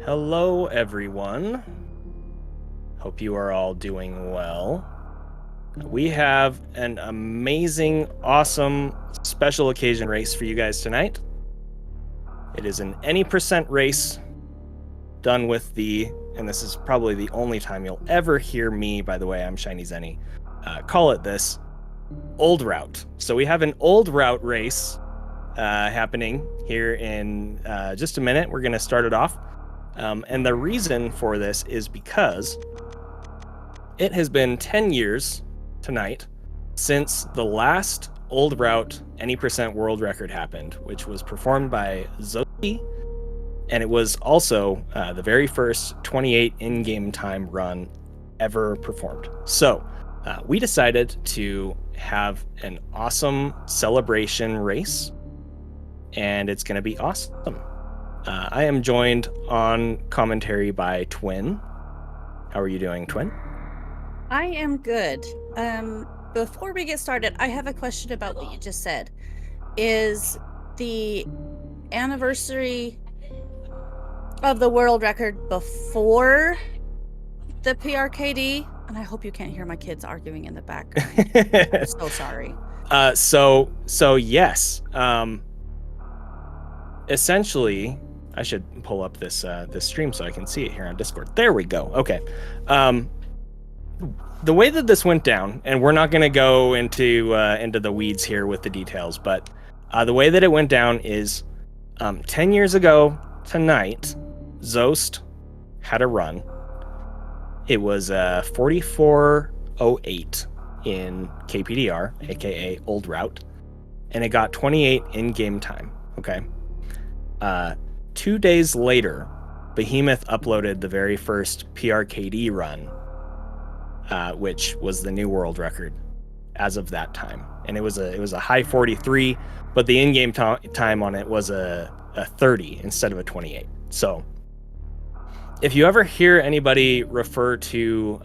Hello, everyone. Hope you are all doing well. We have an amazing, awesome special occasion race for you guys tonight. It is an any percent race done with and this is probably the only time you'll ever hear me, by the way, I'm Shiny Zenny, call it this, old route. So we have an old route race happening here in just a minute. We're going to start it off. And the reason for this is because it has been 10 years tonight since the last old route any percent world record happened, which was performed by Zoki, and it was also the very first 28 in-game time run ever performed. So we decided to have an awesome celebration race, and it's going to be awesome. I am joined on commentary by Twin. How are you doing, Twin? I am good. Before we get started, I have a question about what you just said. Is the anniversary of the world record before the PRKD? And I hope you can't hear my kids arguing in the background. I'm so sorry. So yes. Essentially, I should pull up this stream so I can see it here on Discord. There we go. Okay. The way that this went down, and we're not going to go into the weeds here with the details, but the way that it went down is 10 years ago tonight, Zost had a run. It was 4408 in KPDR, aka Old Route, and it got 28 in-game time. Okay. 2 days later, Behemoth uploaded the very first PRKD run, which was the new world record as of that time, and it was a high 43, but the in-game time on it was a 30 instead of a 28. So if you ever hear anybody refer to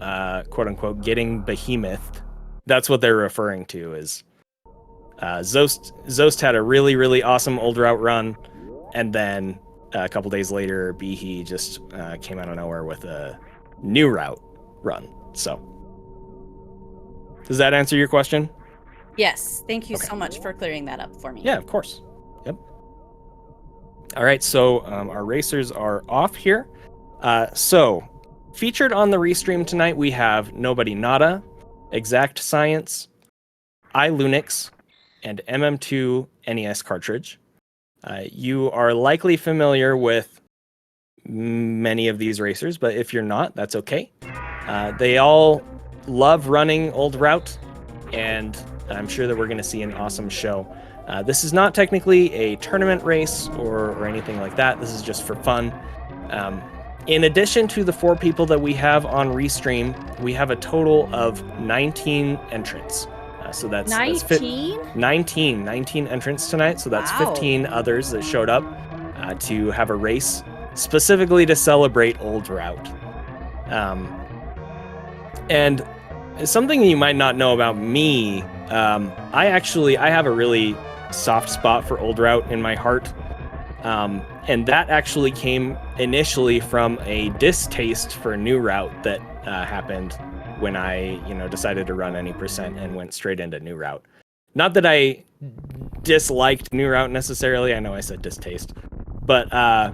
quote unquote getting Behemoth, that's what they're referring to. Is Zost had a really awesome old route run, and then a couple days later, Behe just came out of nowhere with a new route run. So, does that answer your question? Yes. Thank you so much for clearing that up for me. Yeah, of course. Yep. All right. So our racers are off here. So featured on the restream tonight, we have Nobody Nada, Exact Science, iLunix, and MM2 NES cartridge. You are likely familiar with many of these racers, but if you're not, that's okay. They all love running Old Route, and I'm sure that we're going to see an awesome show. This is not technically a tournament race or anything like that. This is just for fun. In addition to the 4 people that we have on Restream, we have a total of 19 entrants. So that's 19? 19 entrants tonight. So that's Wow. 15 others that showed up to have a race specifically to celebrate Old Route. And something you might not know about me, I have a really soft spot for Old Route in my heart. And that actually came initially from a distaste for New Route that happened when I, decided to run any percent and went straight into New Route. Not that I disliked New Route necessarily. I know I said distaste, but I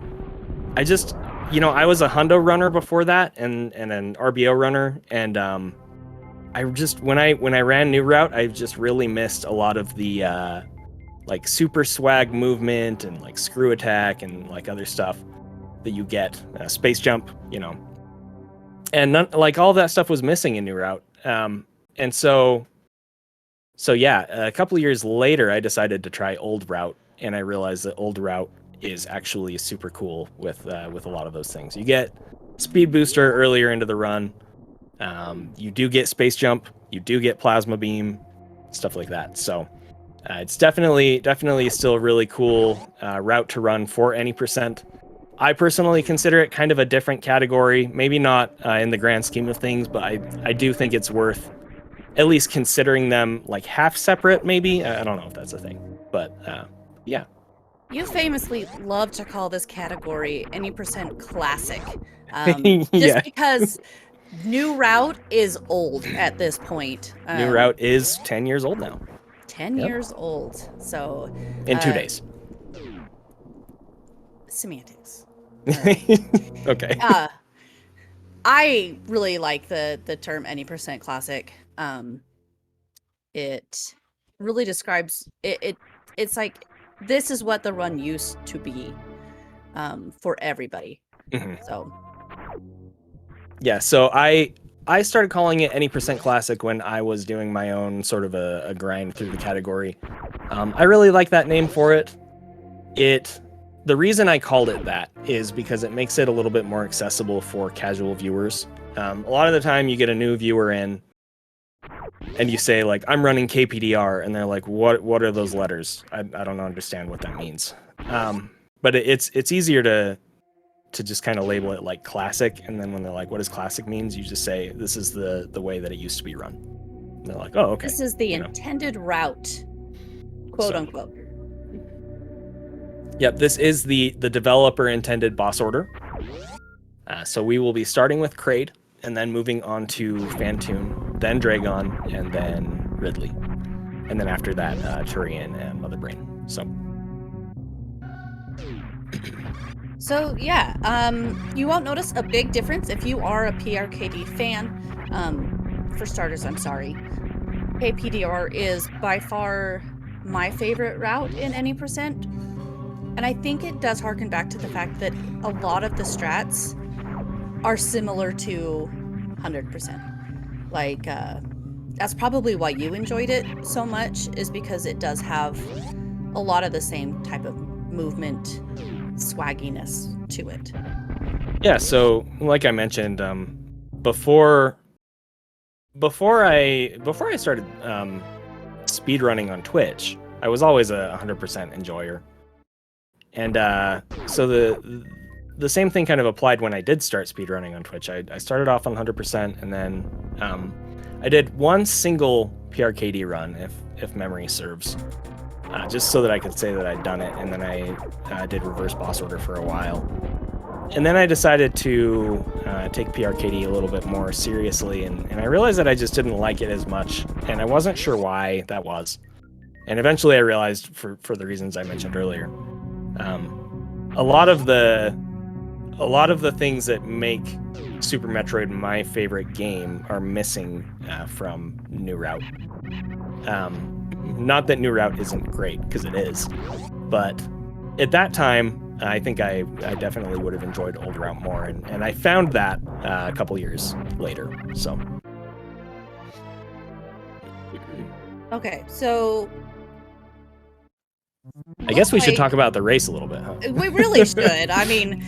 just, I was a hundo runner before that and an RBO runner, and I just when I ran New Route, I just really missed a lot of the like super swag movement and like screw attack and like other stuff that you get, space jump, and like all that stuff was missing in New Route. And so yeah, a couple of years later, I decided to try Old Route, and I realized that Old Route is actually super cool with a lot of those things. You get speed booster earlier into the run. You do get space jump. You do get plasma beam, stuff like that. So it's definitely still a really cool route to run for any percent. I personally consider it kind of a different category, maybe not in the grand scheme of things, but I do think it's worth at least considering them like half separate, maybe. I don't know if that's a thing, but yeah. You famously love to call this category any percent classic. Just Yeah, because new route is old at this point. new route is 10 years old now. 10 Yep. years old. So, In 2 uh, days. semantics. All right. Okay. Uh, I really like the term any percent classic. It really describes it's like this is what the run used to be for everybody. Mhm. So Yeah, so I started calling it any percent classic when I was doing my own sort of a grind through the category. I really like that name for it. The reason I called it that is because it makes it a little bit more accessible for casual viewers. A lot of the time, you get a new viewer in, and you say like, "I'm running KPDR," and they're like, "What are those letters? I don't understand what that means." But it's easier to just kind of label it like classic, and then when they're like, "What does classic means?" You just say, "This is the way that it used to be run." And they're like, "Oh, okay." this is the You know. intended route, quote So, unquote. yep, this is the developer intended boss order. So we will be starting with Kraid, and then moving on to Fantoon, then Dragon, and then Ridley. And then after that, Turian and Mother Brain. So yeah, you won't notice a big difference if you are a PRKD fan. For starters, I'm sorry. KPDR is by far my favorite route in any percent. And I think it does harken back to the fact that a lot of the strats are similar to 100%. Like, that's probably why you enjoyed it so much, is because it does have a lot of the same type of movement swagginess to it. Yeah, so like I mentioned, before before I started speed running on Twitch, I was always a 100% enjoyer. And so the same thing kind of applied when I did start speedrunning on Twitch. I started off on 100%, and then I did one single PRKD run, if memory serves, just so that I could say that I'd done it. And then I did reverse boss order for a while. And then I decided to take PRKD a little bit more seriously, and I realized that I just didn't like it as much, and I wasn't sure why that was. And eventually I realized, for the reasons I mentioned earlier, a lot of the things that make Super Metroid my favorite game are missing from New Route. Not that New Route isn't great, because it is, but at that time, I think I definitely would have enjoyed Old Route more, and I found that a couple years later. So, Okay, so I guess we should like, talk about the race a little bit, huh? we really should. I mean,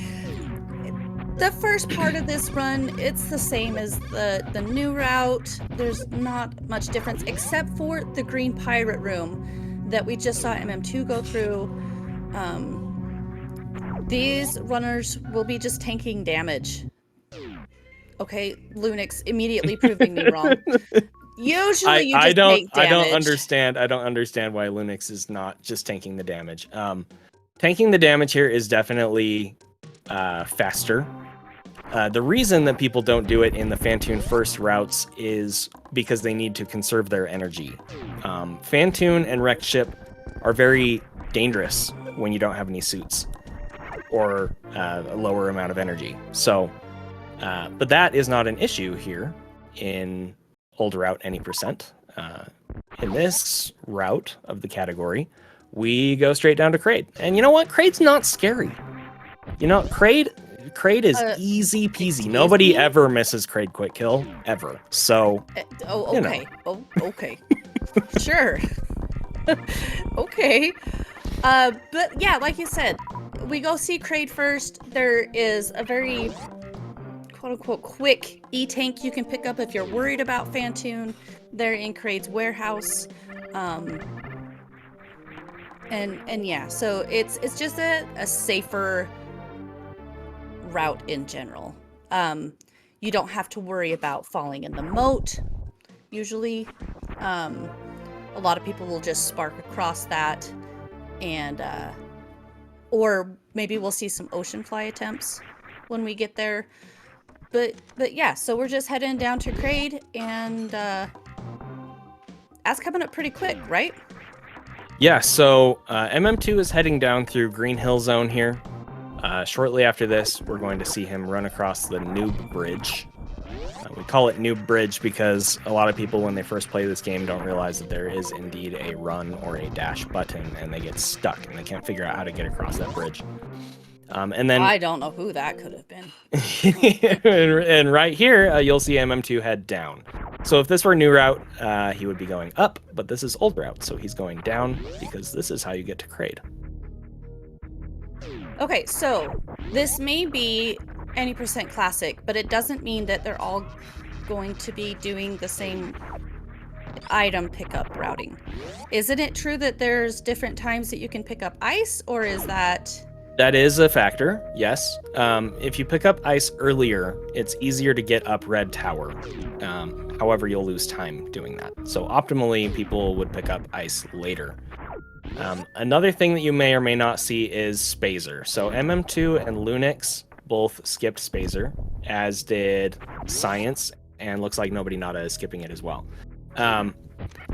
the first part of this run, it's the same as the new route. There's not much difference except for the green pirate room that we just saw MM2 go through. These runners will be just tanking damage. Okay, Lunix immediately proving me wrong. Usually you just tank damage. I don't understand why Linux is not just tanking the damage. Tanking the damage here is definitely faster. The reason that people don't do it in the Fantoon first routes is because they need to conserve their energy. Fantoon and Wrecked Ship are very dangerous when you don't have any suits or a lower amount of energy. So, but that is not an issue here in Old Route any percent. In this route of the category, we go straight down to Kraid. And you know what? Kraid's not scary. You know, Kraid is easy peasy. Nobody ever misses Kraid quick kill, ever. So, oh, okay. Oh, okay. Sure. Okay. But yeah, like you said, we go see Kraid first. There is a very quote-unquote quick E-tank you can pick up if you're worried about Fantoon. They're in Kraid's warehouse. And yeah, so it's just a safer route in general. You don't have to worry about falling in the moat, usually. A lot of people will just spark across that, and or maybe we'll see some ocean fly attempts when we get there. But yeah, so we're just heading down to Crade, and that's coming up pretty quick, right? Yeah, so MM2 is heading down through Green Hill Zone here. Shortly after this, we're going to see him run across the Noob Bridge. We call it Noob Bridge because a lot of people, when they first play this game, don't realize that there is indeed a run or a dash button, and they get stuck, and they can't figure out how to get across that bridge. And then I don't know who that could have been. and right here, you'll see MM2 head down. So if this were new route, he would be going up, but this is old route, so he's going down because this is how you get to Crade. Okay, so this may be any percent classic, but it doesn't mean that they're all going to be doing the same item pickup routing. Isn't it true that there's different times that you can pick up ice, or is that... That is a factor, yes. If you pick up ice earlier, it's easier to get up Red Tower. However, you'll lose time doing that. So optimally, people would pick up ice later. Another thing that you may or may not see is Spazer. So MM2 and Lunix both skipped Spazer, as did Science, and looks like Nobody Nada is skipping it as well.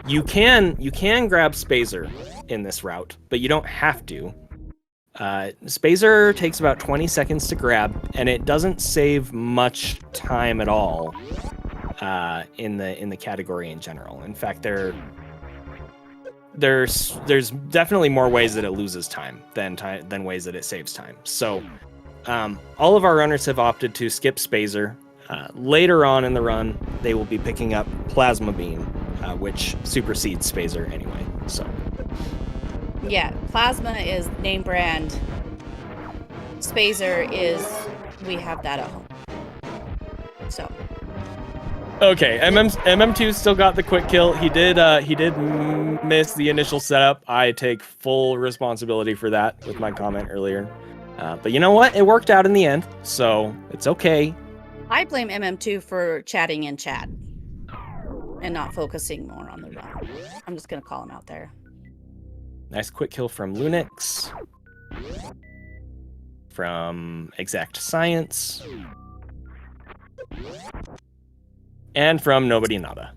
You can grab Spazer in this route, but you don't have to. Spazer takes about 20 seconds to grab, and it doesn't save much time at all in the category in general. In fact, there's definitely more ways that it loses time than ways that it saves time. So all of our runners have opted to skip Spazer. Later on in the run, they will be picking up Plasma Beam, which supersedes Spazer anyway. So. Yeah, Plasma is name brand. Spazer is, we have that at home. So. Okay, MM2 still got the quick kill. He did miss the initial setup. I take full responsibility for that with my comment earlier. But you know what? It worked out in the end, so it's okay. I blame MM2 for chatting in chat and not focusing more on the run. I'm just gonna call him out there. Nice quick kill from Lunix. From Exact Science. And from Nobody Nada.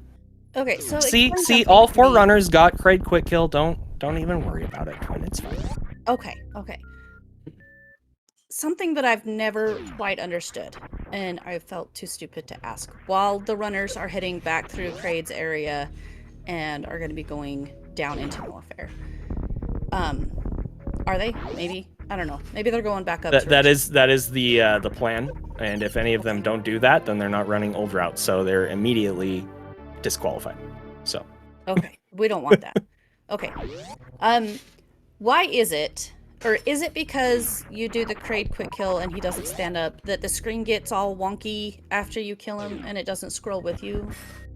Okay, so see, all four runners got Crade quick kill. Don't even worry about it, Quinn. It's fine. Okay. Something that I've never quite understood, and I felt too stupid to ask. While the runners are heading back through Crade's area and are going to be going down into Norfair. Are they? Maybe. I don't know. Maybe they're going back up. That is the plan. And if any of them don't do that, then they're not running old route, so they're immediately disqualified. So. Okay, we don't want that. Okay. Why is it, or is it because you do the Crade quick kill and he doesn't stand up, that the screen gets all wonky after you kill him and it doesn't scroll with you?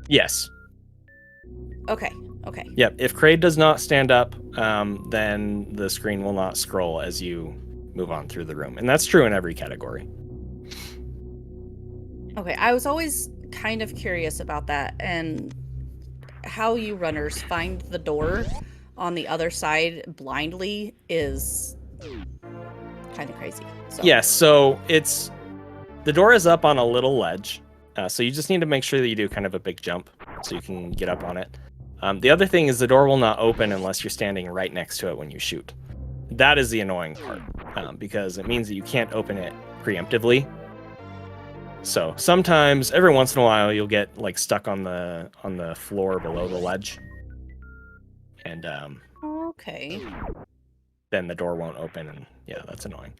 Yes. Okay. Yep. If Crade does not stand up, then the screen will not scroll as you move on through the room, and that's true in every category. Okay, I was always kind of curious about that and how you runners find the door on the other side blindly is kind of crazy. So. Yeah, so the door is up on a little ledge, so you just need to make sure that you do kind of a big jump so you can get up on it. The other thing is the door will not open unless you're standing right next to it when you shoot. That is the annoying part, because it means that you can't open it preemptively. So sometimes, every once in a while, you'll get like stuck on the floor below the ledge, and okay. Then the door won't open, and yeah, that's annoying.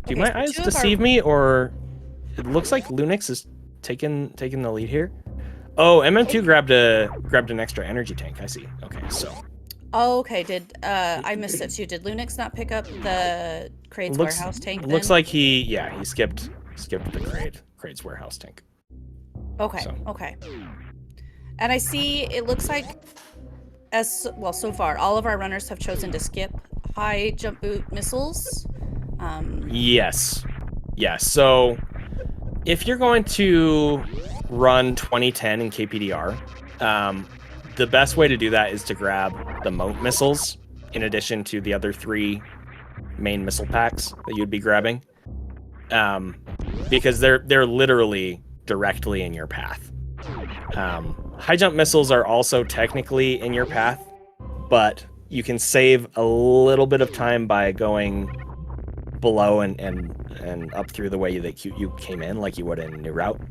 Do my eyes deceive me, or it looks like Lunix is taking the lead here? Oh, MM2 grabbed an extra energy tank. I see. Okay, so. Oh, okay. Did I missed it too? Did Lunix not pick up the Crade's warehouse tank? Looks like he skipped the Crade's warehouse tank. Okay. So. Okay. And I see it looks like so far all of our runners have chosen to skip high jump boot missiles. Yes. So if you're going to run 2010 in KPDR, the best way to do that is to grab the moat missiles, in addition to the other 3 main missile packs that you'd be grabbing, because they're literally directly in your path. High jump missiles are also technically in your path, but you can save a little bit of time by going below and up through the way that you came in, like you would in a new route.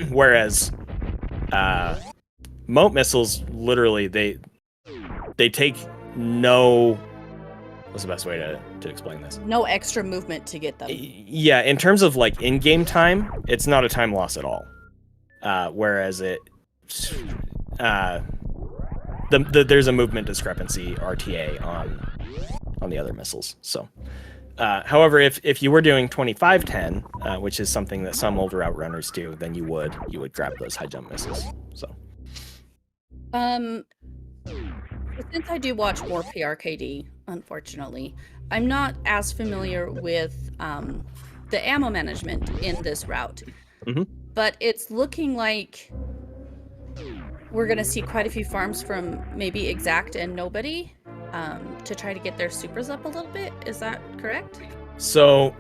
Whereas moat missiles, literally, they take no... What's the best way to explain this? No extra movement to get them. Yeah, in terms of like in-game time, it's not a time loss at all. Whereas there's a movement discrepancy RTA on the other missiles. So, however, if you were doing 25-10, which is something that some older outrunners do, then you would grab those high jump missiles. So, since I do watch more PRKD, unfortunately, I'm not as familiar with the ammo management in this route. Mm-hmm. But it's looking like we're going to see quite a few farms from maybe Exact and Nobody to try to get their supers up a little bit. Is that correct? So,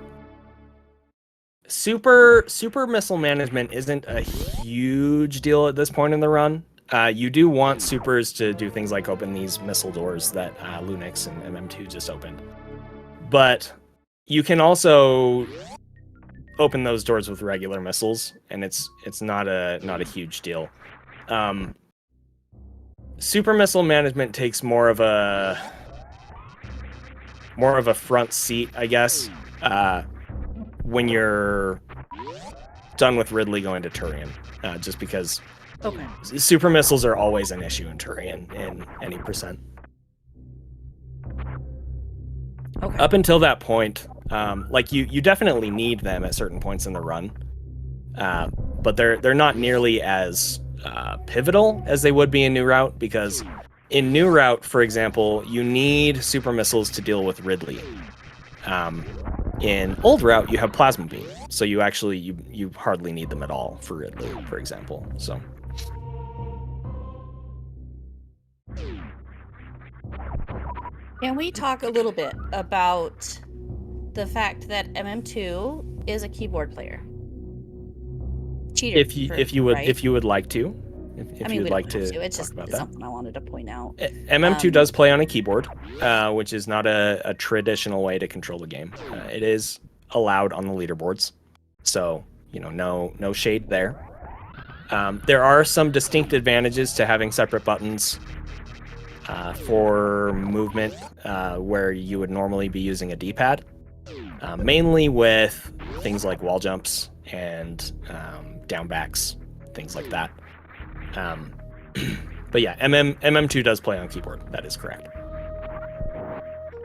super missile management isn't a huge deal at this point in the run. You do want supers to do things like open these missile doors that Lunix and MM2 just opened. But you can also open those doors with regular missiles, and it's not a huge deal. Super missile management takes more of a front seat, I guess, when you're done with Ridley going to Turian, just because super missiles are always an issue in Turian in any percent. Okay. Up until that point, like you definitely need them at certain points in the run, but they're not nearly as pivotal as they would be in New Route, because in New Route, for example, you need super missiles to deal with Ridley. In Old Route, you have Plasma Beam, so you actually you hardly need them at all for Ridley, for example. So. Can we talk a little bit about the fact that MM2 is a keyboard player? Cheater. If you would like to. If you would like to it's talk just about that. something I wanted to point out. MM2 does play on a keyboard, which is not a traditional way to control the game. It is allowed on the leaderboards, so no shade there. There are some distinct advantages to having separate buttons for movement, where you would normally be using a D-pad, mainly with things like wall jumps and down backs, things like that. But yeah, MM2 does play on keyboard. That is correct.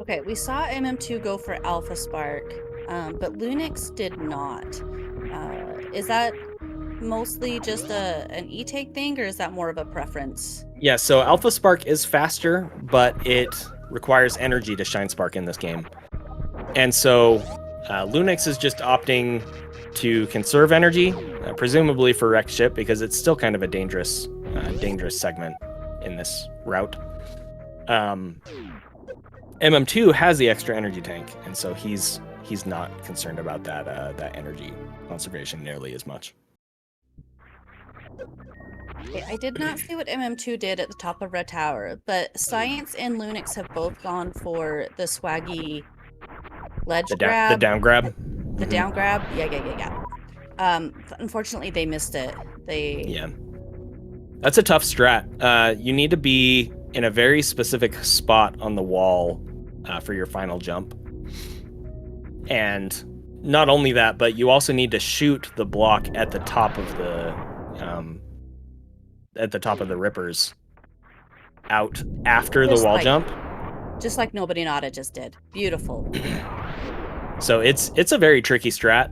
Okay, we saw MM2 go for Alpha Spark, but Lunix did not. Is that mostly just an e-take thing, or is that more of a preference? Yeah, so Alpha Spark is faster, but it requires energy to shine spark in this game. And so Lunix is just opting to conserve energy, presumably for wrecked ship, because it's still kind of a dangerous segment in this route. MM2 has the extra energy tank, and so he's not concerned about that energy conservation nearly as much. I did not see what MM2 did at the top of Red Tower, but Science and Lunix have both gone for the swaggy ledge grab. The down grab. The down grab? Yeah. Unfortunately, they missed it. Yeah. That's a tough strat. You need to be in a very specific spot on the wall for your final jump. And not only that, but you also need to shoot the block at the top of the rippers out after the wall jump. Just like Nobody Nada just did. Beautiful. So it's a very tricky strat.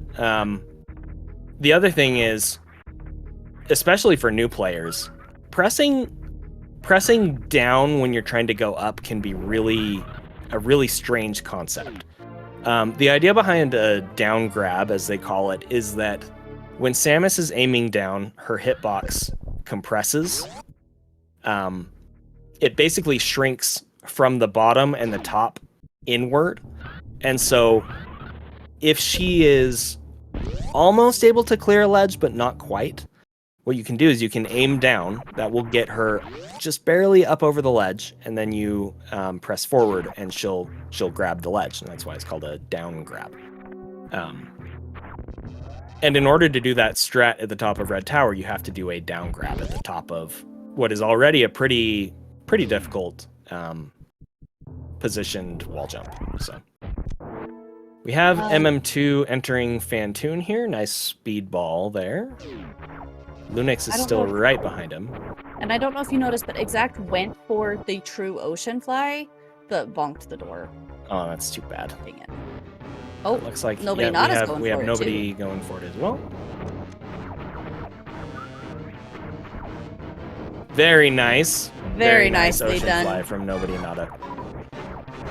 The other thing is, especially for new players, pressing down when you're trying to go up can be a really strange concept. The idea behind a down grab, as they call it, is that when Samus is aiming down, her hitbox compresses, it basically shrinks from the bottom and the top inward. And so if she is almost able to clear a ledge, but not quite, what you can do is you can aim down. That will get her just barely up over the ledge, and then you press forward, and she'll grab the ledge, and that's why it's called a down grab. And in order to do that strat at the top of Red Tower, you have to do a down grab at the top of what is already a pretty difficult positioned wall jump. So we have MM2 entering Fantoon here. Nice speed ball there. Lunix is still right behind him. And I don't know if you noticed, but Exact went for the true ocean fly, but bonked the door. Oh, that's too bad. Dang it. Oh, it looks like nobody we have nobody going for it as well. Very nice. Very nicely ocean done. Fly from Nobody Nada.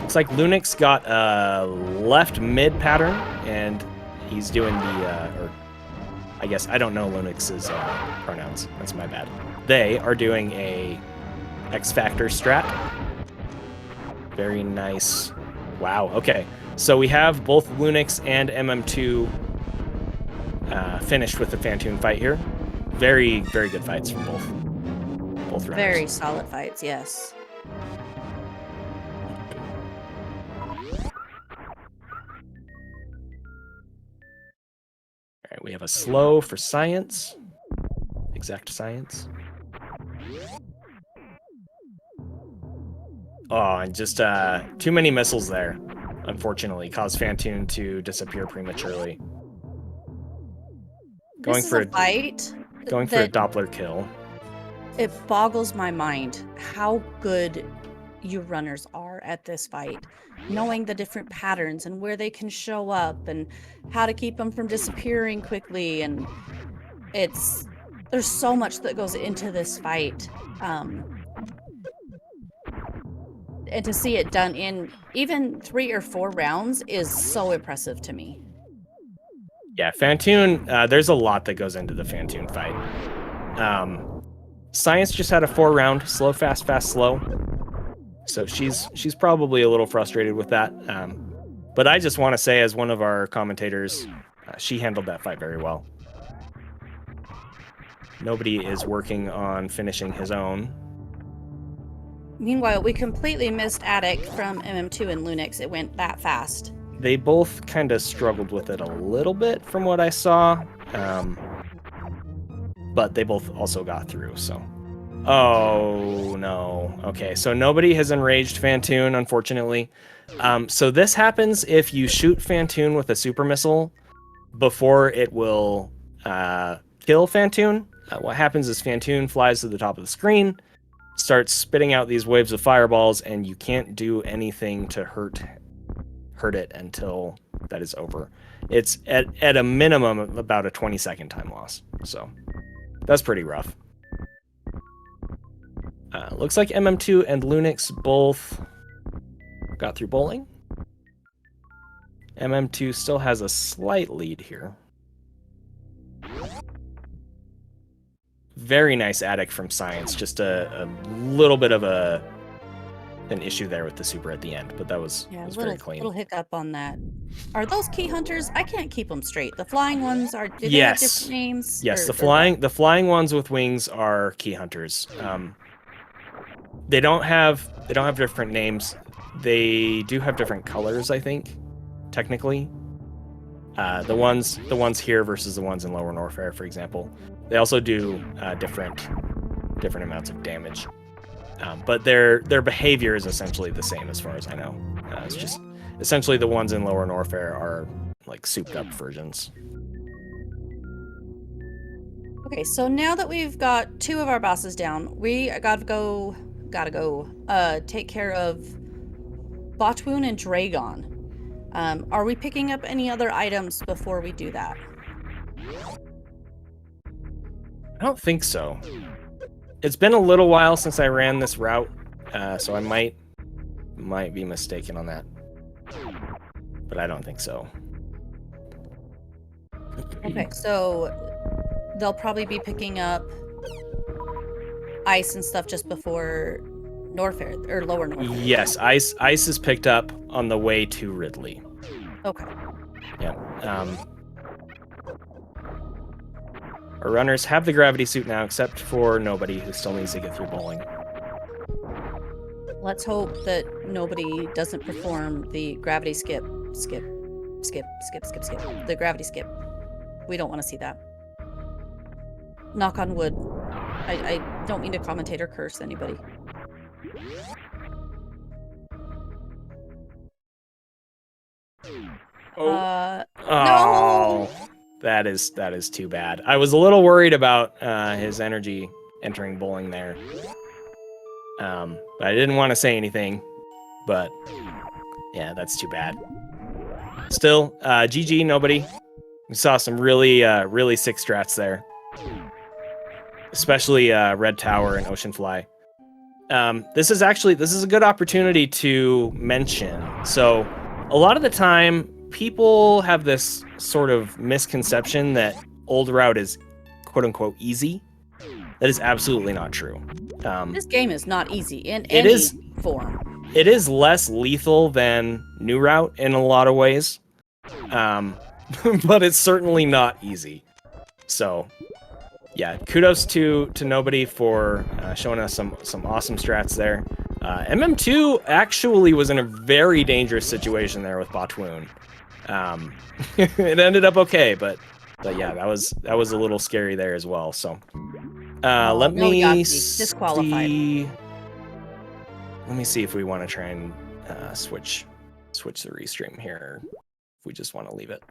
Looks like Lunix got a left mid pattern, and he's doing or I guess I don't know Lunix's pronouns. That's my bad. They are doing a X Factor strat. Very nice. Wow. Okay. So we have both Lunix and MM2 finished with the Fantoon fight here. Very, very good fights from both runners. Very solid fights, yes. All right, we have a slow for science. Exact science. Oh, and just too many missiles there, unfortunately, caused Fantoon to disappear prematurely. Going for a Doppler kill. It boggles my mind how good you runners are at this fight, knowing the different patterns and where they can show up and how to keep them from disappearing quickly. And there's so much that goes into this fight. And to see it done in even 3 or 4 rounds is so impressive to me. Yeah, Fantoon, there's a lot that goes into the Fantoon fight. Science just had a 4-round slow, fast, fast, slow. So she's probably a little frustrated with that. But I just want to say, as one of our commentators, she handled that fight very well. Nobody is working on finishing his own. Meanwhile, we completely missed Attic from MM2 and Lunix. It went that fast. They both kind of struggled with it a little bit from what I saw. But they both also got through, so. Oh, no. Okay, so nobody has enraged Fantoon, unfortunately. So this happens if you shoot Fantoon with a super missile before it will kill Fantoon. What happens is Fantoon flies to the top of the screen, starts spitting out these waves of fireballs, and you can't do anything to hurt it until that is over. It's at a minimum about a 20-second time loss. So that's pretty rough. Looks like MM2 and Lunix both got through bowling. MM2 still has a slight lead here. Very nice Attic from Science. Just a little bit of an issue there with the super at the end, but that was very clean. Little hiccup on that. Are those key hunters? I can't keep them straight. The flying ones are. Do they have different names? Yes, the flying ones with wings are key hunters. They don't have different names. They do have different colors, I think, technically. The ones here versus the ones in Lower Norfair, for example. They also do different amounts of damage. But their behavior is essentially the same as far as I know. It's just essentially the ones in Lower Norfair are like souped up versions. Okay, so now that we've got 2 of our bosses down, we gotta go take care of Botwoon and Dragon. Are we picking up any other items before we do that? I don't think so. It's been a little while since I ran this route, so I might be mistaken on that. But I don't think so. Okay, so they'll probably be picking up ice and stuff just before Norfair or Lower Norfair? Yes, ice is picked up on the way to Ridley. Okay. Yeah. Our runners have the gravity suit now, except for nobody who still needs to get through bowling. Let's hope that nobody doesn't perform the gravity skip. The gravity skip. We don't want to see that. Knock on wood. I don't mean to commentate or curse anybody. Oh. No! That is too bad. I was a little worried about his energy entering bowling there. But I didn't want to say anything. But yeah, that's too bad. Still, GG, nobody. We saw some really sick strats there. Especially Red Tower and Ocean Fly. This is a good opportunity to mention. So a lot of the time, people have this sort of misconception that Old Route is quote unquote easy. That is absolutely not true. This game is not easy in any form. It is less lethal than New Route in a lot of ways. But it's certainly not easy. So yeah, kudos to nobody for showing us some awesome strats there. MM2 actually was in a very dangerous situation there with Batwoon. It ended up okay, but yeah, that was a little scary there as well. So let me see. Let me see if we want to try and switch the restream here. If we just want to leave it.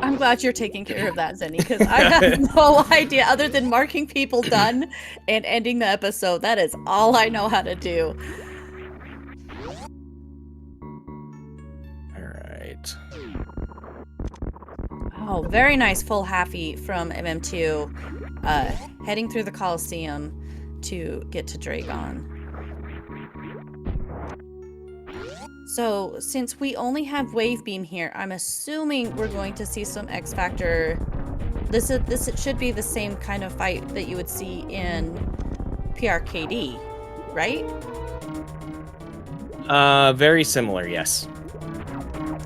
I'm glad you're taking care of that, Zenny, because I have no idea other than marking people done and ending the episode. That is all I know how to do. All right. Oh, very nice full halfie from MM2, heading through the Coliseum to get to Dragon. So, since we only have Wave Beam here, I'm assuming we're going to see some X Factor. This should be the same kind of fight that you would see in PRKD, right? Very similar, yes.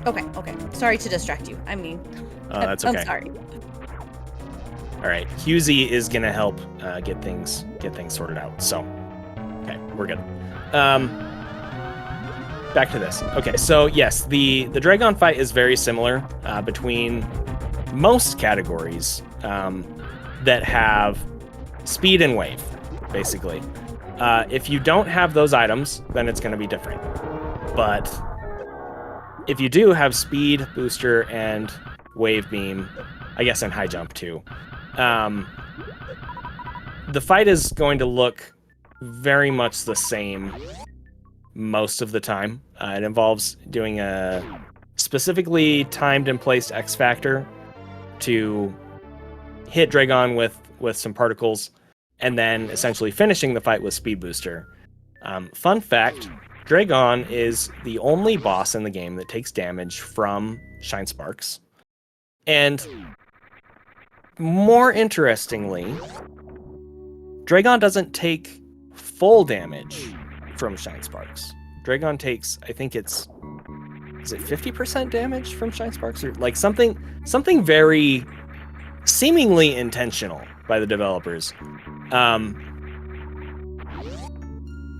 Okay. Sorry to distract you. I mean, that's okay. I'm sorry. All right, Husey is gonna help get things sorted out. So, okay, we're good. Back to this. Okay, so yes, the Dragon fight is very similar between most categories that have speed and wave, basically. If you don't have those items, then it's going to be different. But if you do have speed, booster, and wave beam, I guess, and high jump too, the fight is going to look very much the same most of the time. It involves doing a specifically timed and placed X Factor to hit Dragon with some particles, and then essentially finishing the fight with Speed Booster. Fun fact, Dragon is the only boss in the game that takes damage from Shine Sparks. And more interestingly, Dragon doesn't take full damage from Shine Sparks. Dragon takes, I think is it 50% damage from Shine Sparks, or like something very seemingly intentional by the developers.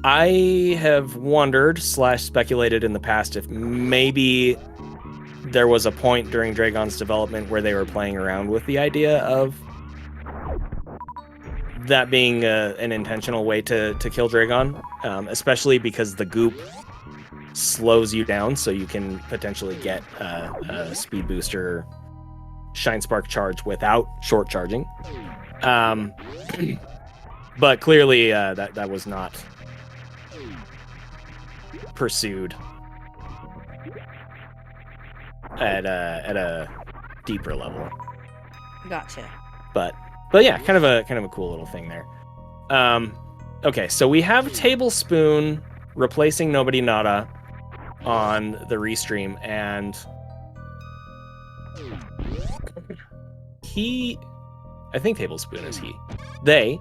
I have wondered / speculated in the past if maybe there was a point during Dragon's development where they were playing around with the idea of that being an intentional way to kill Dragon, especially because the goop slows you down, so you can potentially get a speed booster Shine Spark charge without short charging. But clearly that was not pursued at a deeper level. Gotcha. But yeah, kind of a cool little thing there. Okay, so we have Tablespoon replacing Nobody Nada on the restream, and I think Tablespoon is he. They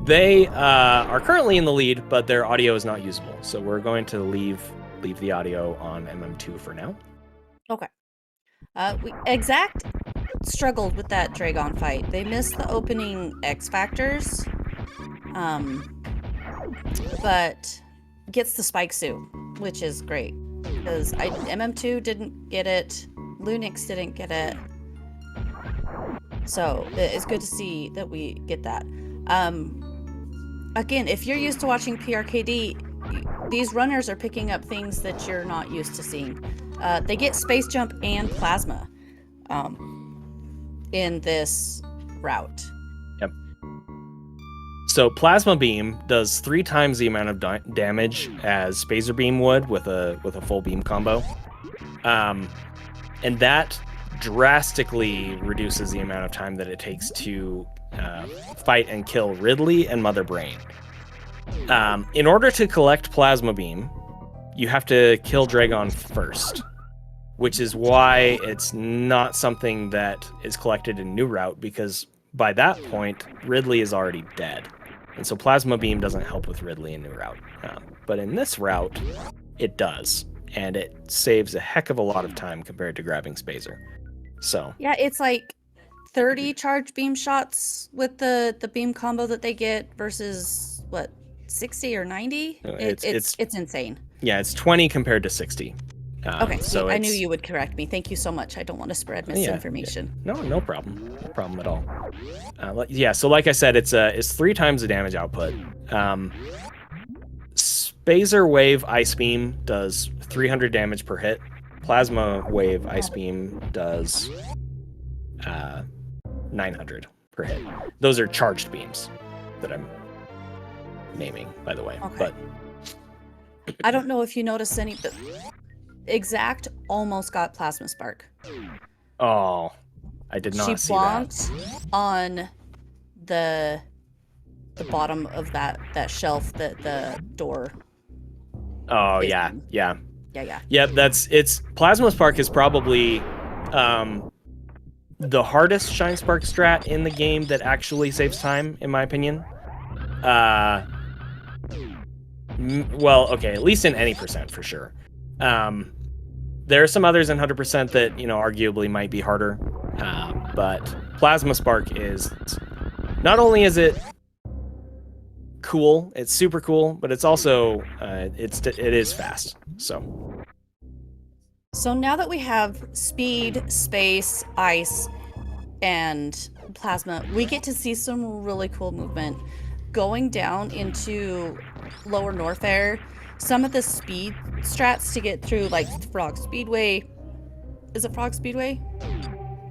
They are currently in the lead, but their audio is not usable. So we're going to leave the audio on MM2 for now. Okay. Exact struggled with that Dragon fight. They missed the opening X factors, but gets the spike suit, which is great because MM2 didn't get it, Lunix didn't get it, so it's good to see that we get that. Again, if you're used to watching PRKD, these runners are picking up things that you're not used to seeing. They get space jump and plasma in this route. Yep. So plasma beam does 3 times the amount of damage as phaser beam would with a full beam combo, and that drastically reduces the amount of time that it takes to fight and kill Ridley and Mother Brain. In order to collect plasma beam, you have to kill Dragon first, which is why it's not something that is collected in New Route, because by that point, Ridley is already dead. And so Plasma Beam doesn't help with Ridley in New Route. But in this route, it does. And it saves a heck of a lot of time compared to grabbing Spazer. So yeah, it's like 30 charge beam shots with the beam combo that they get versus, what, 60 or 90? It's insane. Yeah, it's 20 compared to 60. Okay, so I knew you would correct me. Thank you so much. I don't want to spread misinformation. Yeah. No problem. No problem at all. Yeah, so like I said, it's 3 times the damage output. Spazer Wave Ice Beam does 300 damage per hit. Plasma Wave Ice Beam does 900 per hit. Those are charged beams that I'm naming, by the way. Okay. But I don't know if you noticed any, but Exact almost got Plasma Spark. Oh, I did not see that. She plonked on the bottom of that shelf, the door. Oh yeah. In. Yeah. Yeah. It's Plasma Spark is probably the hardest Shine Spark strat in the game that actually saves time, in my opinion. Well, okay, at least in any percent for sure. There are some others in 100% that, arguably might be harder. But Plasma Spark is, not only is it cool, it's super cool, but it's also, it is fast, so. So now that we have speed, space, ice, and plasma, we get to see some really cool movement. Going down into Lower Norfair, some of the speed strats to get through, like Frog Speedway. Is it Frog Speedway?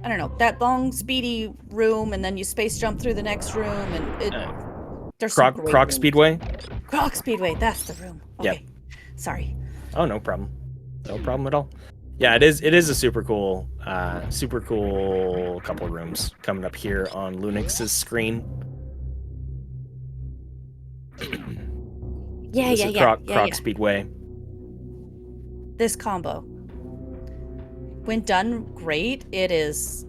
I don't know. That long, speedy room, and then you space jump through the next room, and there's Croc Speedway? Croc Speedway, that's the room. Okay. Yep. Sorry. Oh, no problem. No problem at all. Yeah, it is a super cool couple of rooms coming up here on Lunix's screen. Croc Speedway. This combo, when done great, it's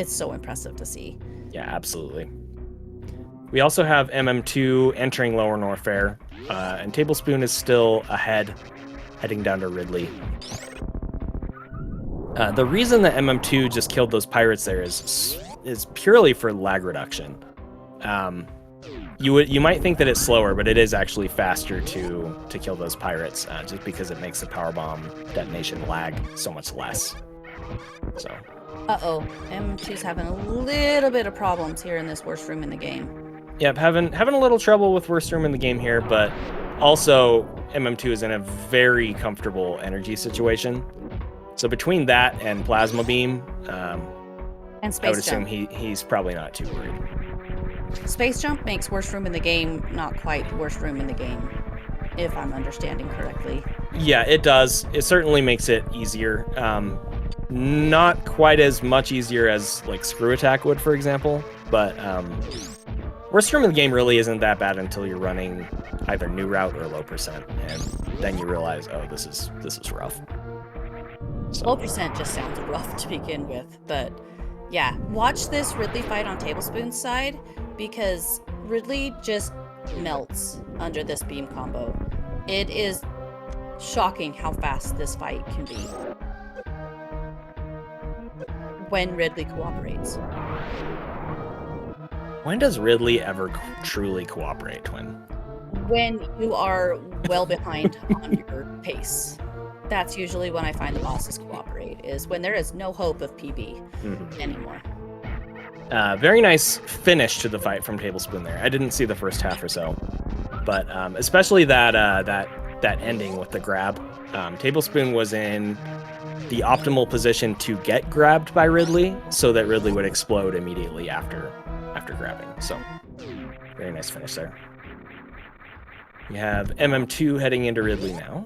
so impressive to see. Yeah, absolutely. We also have MM2 entering Lower Norfair, and Tablespoon is still ahead, heading down to Ridley. The reason that MM2 just killed those pirates there is purely for lag reduction. You might think that it's slower, but it is actually faster to kill those pirates, just because it makes the power bomb detonation lag so much less. So. Uh-oh, M2's having a little bit of problems here in this worst room in the game. Yep, having a little trouble with worst room in the game here, but also MM2 is in a very comfortable energy situation. So between that and Plasma Beam, and Space I would assume Jump. he's probably not too worried. Space Jump makes worst room in the game not quite worst room in the game, if I'm understanding correctly. Yeah, it does. It certainly makes it easier. Not quite as much easier as like Screw Attack would, for example, but worst room in the game really isn't that bad until you're running either New Route or low percent, and then you realize, oh, this is rough. So. Low percent just sounds rough to begin with, but yeah, watch this Ridley fight on Tablespoon's side, because Ridley just melts under this beam combo. It is shocking how fast this fight can be when Ridley cooperates. When does Ridley ever truly cooperate, Twin? When you are well behind on your pace. That's usually when I find the bosses cooperate, is when there is no hope of PB anymore. Very nice finish to the fight from Tablespoon there. I didn't see the first half or so, but especially that ending with the grab. Tablespoon was in the optimal position to get grabbed by Ridley, so that Ridley would explode immediately after grabbing. So very nice finish there. We have MM2 heading into Ridley now.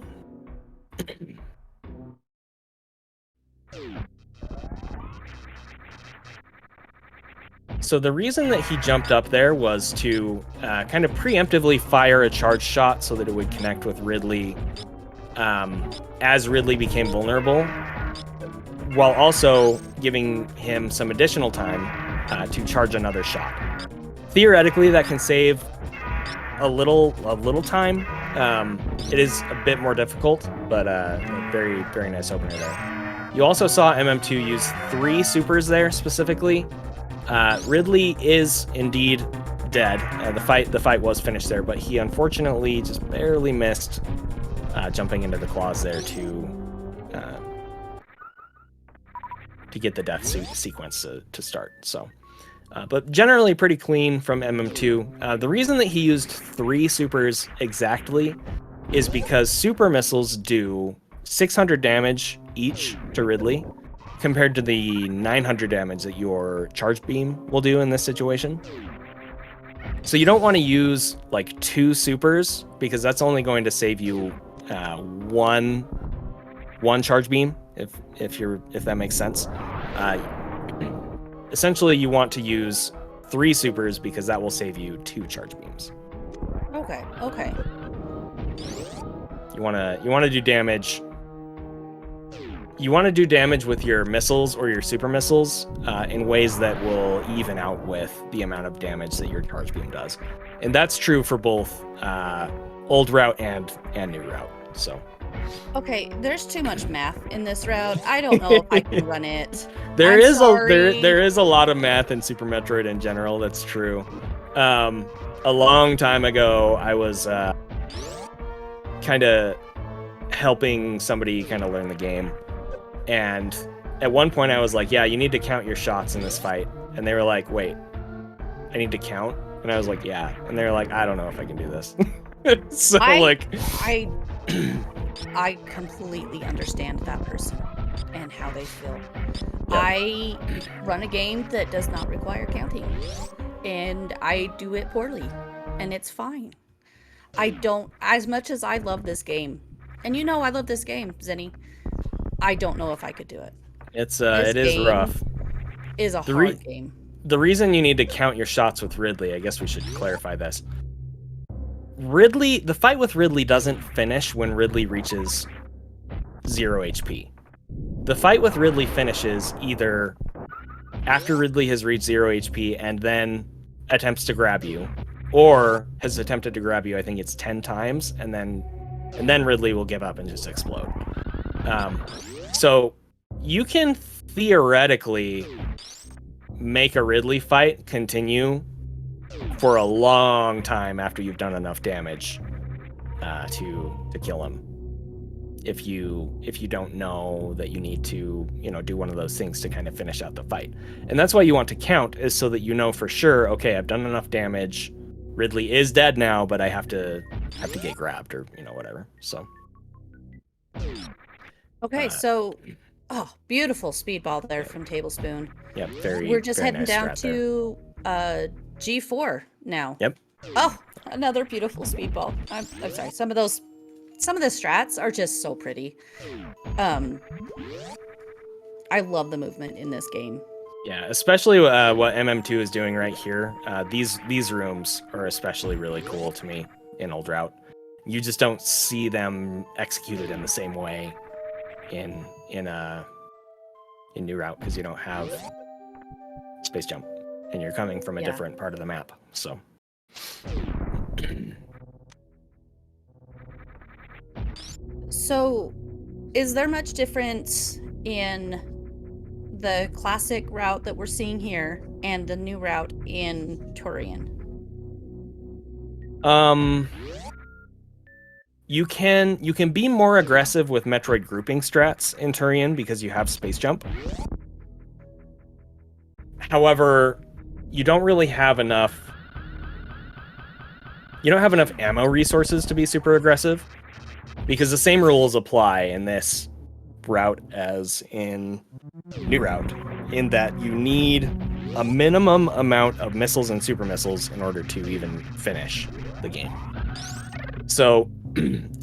So the reason that he jumped up there was to kind of preemptively fire a charge shot so that it would connect with Ridley as Ridley became vulnerable, while also giving him some additional time to charge another shot. Theoretically, that can save a little time. It is a bit more difficult, but very, very nice opener there. You also saw MM2 use 3 supers there specifically. Ridley is indeed dead. The fight was finished there, but he unfortunately just barely missed jumping into the claws there to get the death sequence to start. So, but generally pretty clean from MM2. The reason that he used 3 supers exactly is because super missiles do 600 damage each to Ridley, compared to the 900 damage that your charge beam will do in this situation. So you don't want to use like 2 supers, because that's only going to save you one charge beam, if that makes sense. Essentially, you want to use 3 supers because that will save you 2 charge beams. Okay. You want to do damage. You want to do damage with your missiles or your super missiles in ways that will even out with the amount of damage that your charge beam does, and that's true for both old route and new route. So. Okay, there's too much math in this route. I don't know if I can run it. There is a lot of math in Super Metroid in general. That's true. A long time ago, I was kind of helping somebody kind of learn the game, and at one point I was like, "Yeah, you need to count your shots in this fight," and they were like, "Wait, I need to count?" And I was like, "Yeah," and they were like, "I don't know if I can do this." So I completely understand that person and how they feel. Yep. I run a game that does not require counting, and I do it poorly, and it's fine. I don't, as much as I love this game, and you know I love this game, Zenny, I don't know if I could do it. It is rough. Is a hard game. The reason you need to count your shots with Ridley, I guess we should clarify this. The fight with Ridley doesn't finish when Ridley reaches 0 HP. The fight with Ridley finishes either after Ridley has reached 0 HP and then attempts to grab you, or has attempted to grab you, I think it's 10 times, and then Ridley will give up and just explode. So you can theoretically make a Ridley fight continue for a long time after you've done enough damage to kill him. If you don't know that you need to, do one of those things to kind of finish out the fight. And that's why you want to count, is so that you know for sure, okay, I've done enough damage. Ridley is dead now, but I have to get grabbed, or whatever. So okay, so beautiful speedball there from Tablespoon. Yep, we're just very heading nice down to G4 now. Yep. Oh, another beautiful speedball. I'm sorry. Some of the strats are just so pretty. I love the movement in this game. Yeah, especially what MM2 is doing right here. These rooms are especially really cool to me in Old Route. You just don't see them executed in the same way in New Route, because you don't have space jump and you're coming from a different part of the map. So So, is there much difference in the classic route that we're seeing here and the new route in Turian? You can be more aggressive with Metroid grouping strats in Turian because you have space jump. However, you don't really have enough. You don't have enough ammo resources to be super aggressive because the same rules apply in this route as in new route, in that you need a minimum amount of missiles and super missiles in order to even finish the game. So,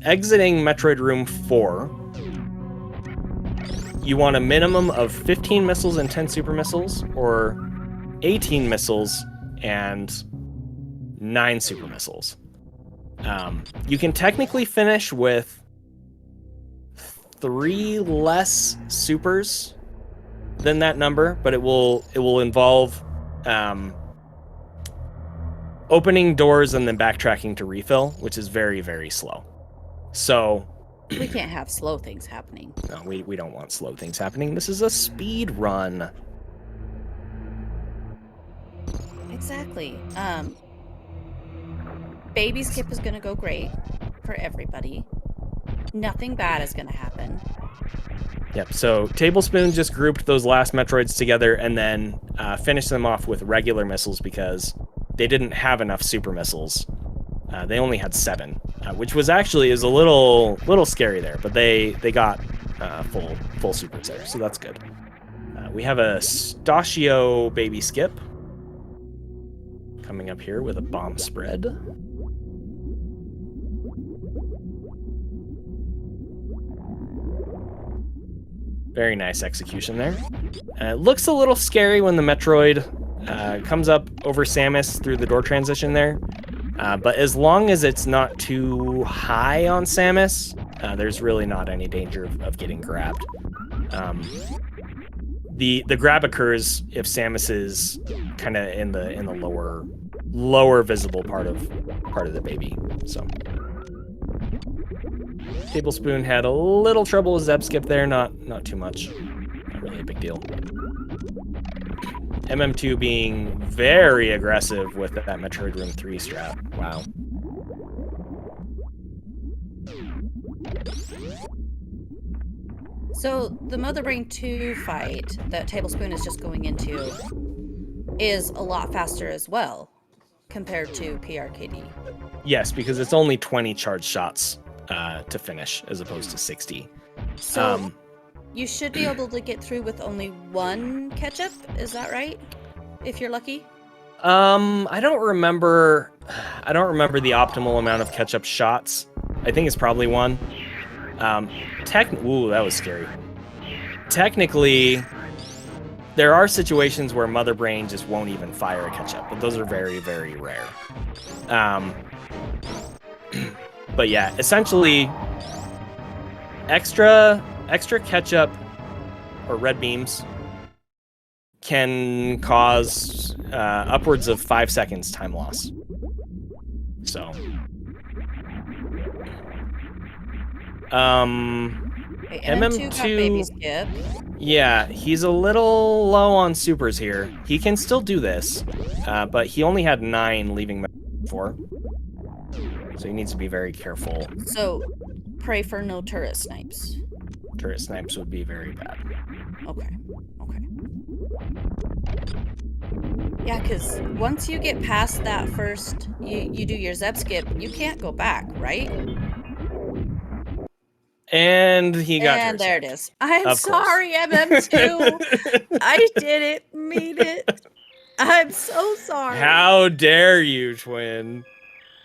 exiting Metroid Room 4, you want a minimum of 15 missiles and 10 super missiles, or 18 missiles and 9 super missiles. You can technically finish with 3 less supers than that number, but it will involve opening doors and then backtracking to refill, which is very, very slow. So we can't have slow things happening. No, we don't want slow things happening. This is a speed run. Exactly. Baby skip is going to go great for everybody. Nothing bad is going to happen. Yep, so Tablespoon just grouped those last Metroids together and then finished them off with regular missiles because they didn't have enough super missiles. They only had 7, which was actually is a little scary there, but they got full supers there, so that's good. We have a Stachio Baby Skip coming up here with a bomb spread. Very nice execution there. It looks a little scary when the Metroid comes up over Samus through the door transition there. But as long as it's not too high on Samus, there's really not any danger of getting grabbed. The grab occurs if Samus is kind of in the lower visible part of the baby. So Tablespoon had a little trouble with Zeb Skip there, not too much. Not really a big deal. MM2 being very aggressive with that Metroid Room 3 strat. Wow. So the Mother Brain 2 fight that Tablespoon is just going into is a lot faster as well compared to PRKD. Yes, because it's only 20 charge shots to finish as opposed to 60. So you should be able to get through with only 1 ketchup, is that right? If you're lucky? I don't remember the optimal amount of ketchup shots. I think it's probably 1. Ooh, that was scary. Technically, there are situations where Mother Brain just won't even fire a catch-up, but those are very, very rare. But yeah, essentially, extra ketchup or red beams can cause upwards of 5 seconds time loss. So, MM2 got Baby Skip. Yeah, he's a little low on supers here. He can still do this, but he only had 9 leaving 4. So he needs to be very careful. So, pray for no turret snipes. Turret snipes would be very bad. Okay. Yeah, because once you get past that first, you do your Zeb Skip, you can't go back, right? And he got And there it is. I'm Of course. sorry, MM2. I didn't mean it. I'm so sorry. How dare you, Twin?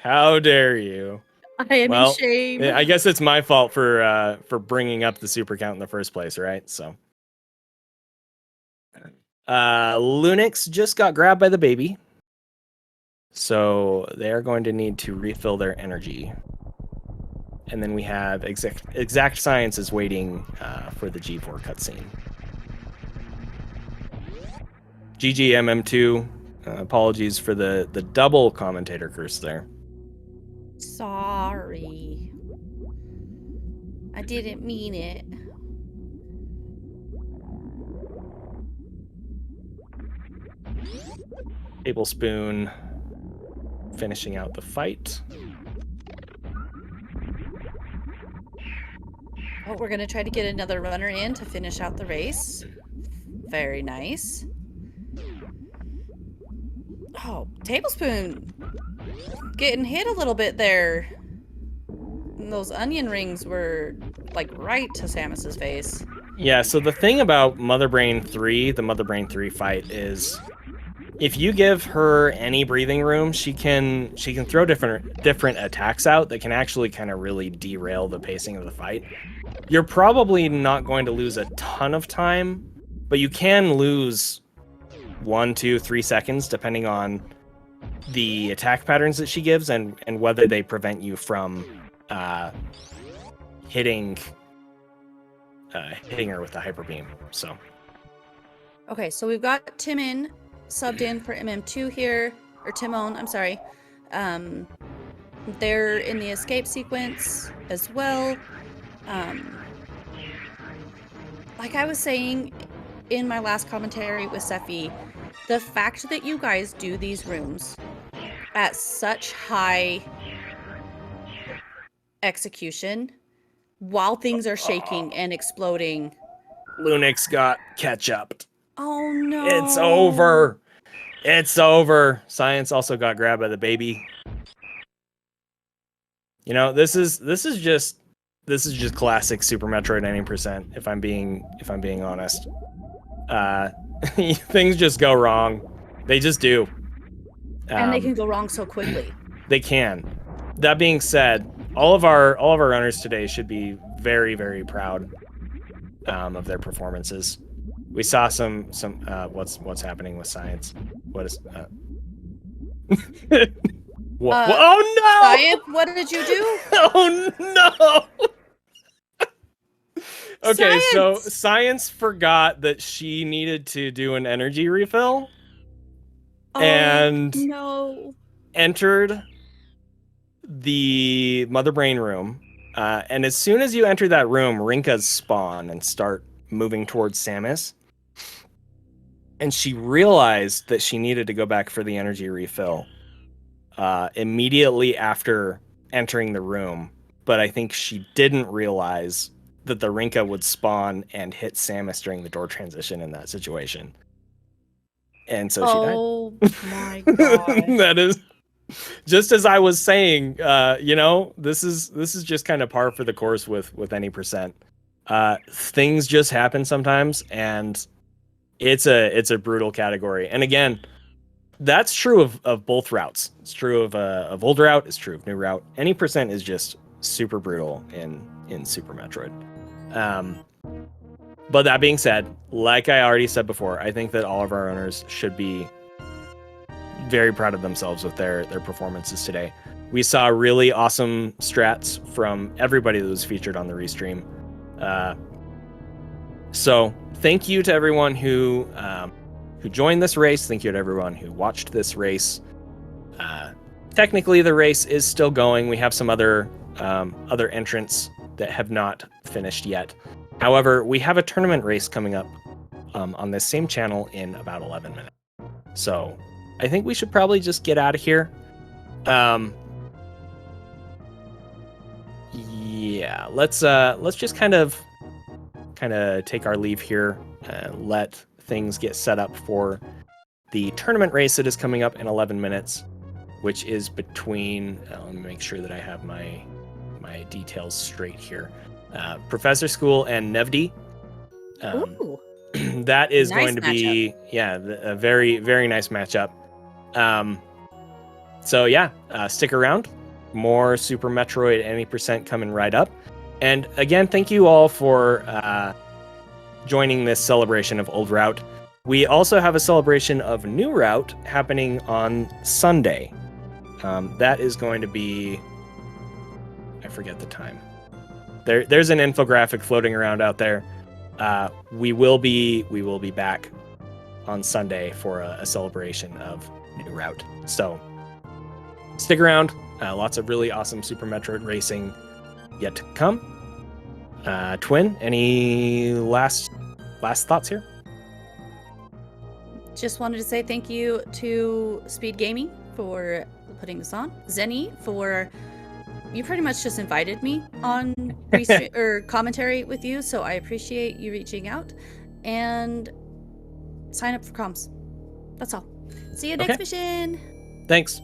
How dare you? I am in shame. I guess it's my fault for bringing up the super count in the first place, right? So, Lunix just got grabbed by the baby, so they are going to need to refill their energy. And then we have Exact Sciences waiting for the G4 cutscene. GG MM2. Apologies for the double commentator curse there. Sorry. I didn't mean it. Tablespoon finishing out the fight. Oh, we're gonna try to get another runner in to finish out the race. Very nice. Oh, Tablespoon getting hit a little bit there. And those onion rings were like right to Samus's face. Yeah, so the thing about Mother Brain 3, the Mother Brain 3 fight, is if you give her any breathing room, she can throw different attacks out that can actually kind of really derail the pacing of the fight. You're probably not going to lose a ton of time, but you can lose 1, 2, 3 seconds depending on the attack patterns that she gives and whether they prevent you from hitting her with the hyper beam. So Okay, so we've got Timon subbed in for MM2 here, or Timon, I'm sorry. They're in the escape sequence as well. Like I was saying in my last commentary with Sephi, the fact that you guys do these rooms at such high execution while things are shaking and exploding. Lunix got catch-upped. Oh no. It's over. It's over. Science also got grabbed by the baby. You know, this is just classic Super Metroid 90%, if I'm being honest. Things just go wrong. They just do. And they can go wrong so quickly. They can. That being said, all of our runners today should be very, very proud of their performances. We saw some what's happening with Science. What is what? Oh no! Science, what did you do? Oh no! Okay, Science! so Science forgot that she needed to do an energy refill. And no. entered the Mother Brain room. And as soon as you enter that room, Rinkas spawn and start moving towards Samus. And she realized that she needed to go back for the energy refill immediately after entering the room. But I think she didn't realize that the Rinka would spawn and hit Samus during the door transition in that situation. And so she died. Oh my god. That is just as I was saying, you know, this is just kind of par for the course with any percent. Things just happen sometimes, and it's a brutal category. And again, that's true of both routes. It's true of old route, it's true of new route. Any percent is just super brutal in Super Metroid. But that being said, like I already said before, I think that all of our owners should be very proud of themselves with their performances today. We saw really awesome strats from everybody that was featured on the restream. So thank you to everyone who joined this race. Thank you to everyone who watched this race. Technically, the race is still going. We have some other entrants that have not finished yet. However, we have a tournament race coming up on this same channel in about 11 minutes. So I think we should probably just get out of here. Yeah, let's just kind of take our leave here and let things get set up for the tournament race that is coming up in 11 minutes, which is between, let me make sure that I have my details straight here. Professor School and Nevdi. Ooh. That is Nice going to be a very, very nice matchup. So yeah, stick around. More Super Metroid any percent coming right up. And again, thank you all for joining this celebration of Old Route. We also have a celebration of New Route happening on Sunday. That is going to be, I forget the time. There's an infographic floating around out there. We will be back on Sunday for a celebration of New Route. So stick around. Lots of really awesome Super Metroid racing yet to come. Twin, any last thoughts here? Just wanted to say thank you to Speed Gaming for putting this on. Zenny for you pretty much just invited me on or commentary with you, so I appreciate you reaching out. And sign up for comms. That's all. See you next mission. Thanks.